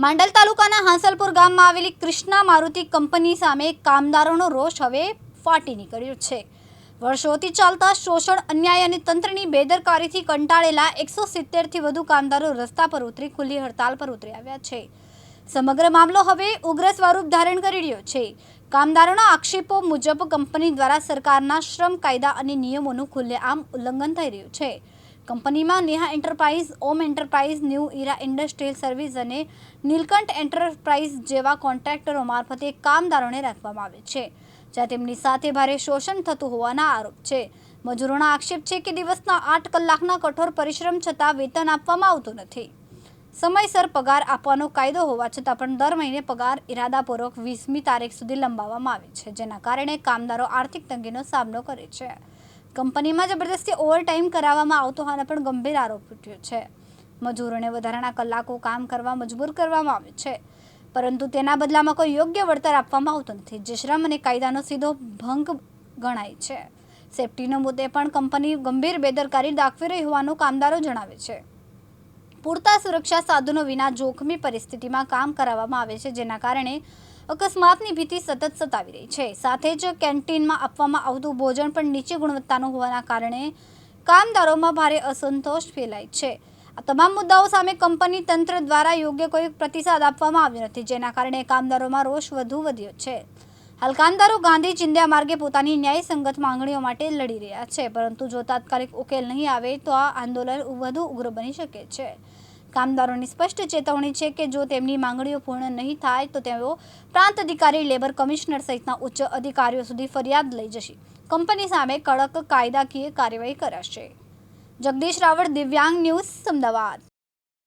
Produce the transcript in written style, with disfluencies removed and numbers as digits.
માંડલ તાલુકાના હાંસલપુર ગામમાં આવેલી કૃષ્ણા મારુતિ કંપની સામે કામદારોનો રોષ હવે ફાટી નીકળ્યો છે। વર્ષોથી ચાલતા શોષણ, અન્યાય અને તંત્રની બેદરકારીથી કંટાળેલા 170થી વધુ કામદારો રસ્તા પર ઉતરી ખુલ્લી હડતાલ પર ઉતરી આવ્યા છે। સમગ્ર મામલો હવે ઉગ્ર સ્વરૂપ ધારણ કરી રહ્યો છે। કામદારોના આક્ષેપો મુજબ કંપની દ્વારા સરકારના શ્રમ કાયદા અને નિયમોનું ખુલ્લેઆમ ઉલ્લંઘન થઈ રહ્યું છે। કંપનીમાં Neha enterprise, Om enterprise, new era industrial service અને નીલકંઠ એન્ટરપ્રાઇઝ જેવા કોન્ટ્રાક્ટરો મારફતે કામદારોને રાખવામાં આવે છે, જ્યાં તેમની સાથે ભારે શોષણ થતું હોવાના આરોપ છે। મજૂરોના આક્ષેપ છે કે દિવસના 8 કલાકના કઠોર પરિશ્રમ છતાં વેતન આપવામાં આવતું નથી। સમયસર પગાર આપવાનો કાયદો હોવા છતાં પણ દર મહિને પગાર ઇરાદાપૂર્વક 20મી તારીખ સુધી લંબાવવામાં આવે છે, જેના કારણે કામદારો આર્થિક તંગીનો સામનો કરે છે। કંપનીમાં જબરદસ્તી ઓવરટાઈમ કરાવવામાં આવતો હોવાનો પણ ગંભીર આરોપ ઉઠ્યો છે। મજૂરોને વધારાના કલાકો કામ કરવા મજબૂર કરવામાં આવે છે, પરંતુ તેના બદલામાં કોઈ યોગ્ય વળતર આપવામાં આવતું નથી, જે શ્રમ અને કાયદાનો સીધો ભંગ ગણાય છે। સેફટીના મુદ્દે પણ કંપની ગંભીર બેદરકારી દાખવી રહી હોવાનું કામદારો જણાવે છે। પૂરતા સુરક્ષા સાધનો વિના જોખમી પરિસ્થિતિમાં કામ કરાવવામાં આવે છે, જેના કારણે અકસ્માતની ભીતિ સતત સતાવી રહી છે। સાથે જ કેન્ટીનમાં આપવામાં આવતું ભોજન પણ નીચી ગુણવત્તાનું હોવાના કારણે કામદારોમાં ભારે અસંતોષ ફેલાય છે। આ તમામ મુદ્દાઓ સામે કંપની તંત્ર દ્વારા યોગ્ય કોઈ પ્રતિસાદ આપવામાં આવ્યો નથી, જેના કારણે કામદારોમાં રોષ વધ્યો છે। હાલ કામદારો ગાંધી ચિંધ્યા માર્ગે પોતાની ન્યાયસંગત માંગણીઓ માટે લડી રહ્યા છે, પરંતુ જો તાત્કાલિક ઉકેલ નહીં આવે તો આ આંદોલન વધુ ઉગ્ર બની શકે છે। કામદારોની સ્પષ્ટ ચેતવણી છે કે જો તેમની માંગણીઓ પૂર્ણ નહીં થાય તો તેઓ પ્રાંત અધિકારી, લેબર કમિશનર સહિતના ઉચ્ચ અધિકારીઓ સુધી ફરિયાદ લઈ જશે। કંપની સામે કડક કાયદાકીય કાર્યવાહી કરાશે। જગદીશ રાવળ, દિવ્યાંગ ન્યૂઝ, અમદાવાદ।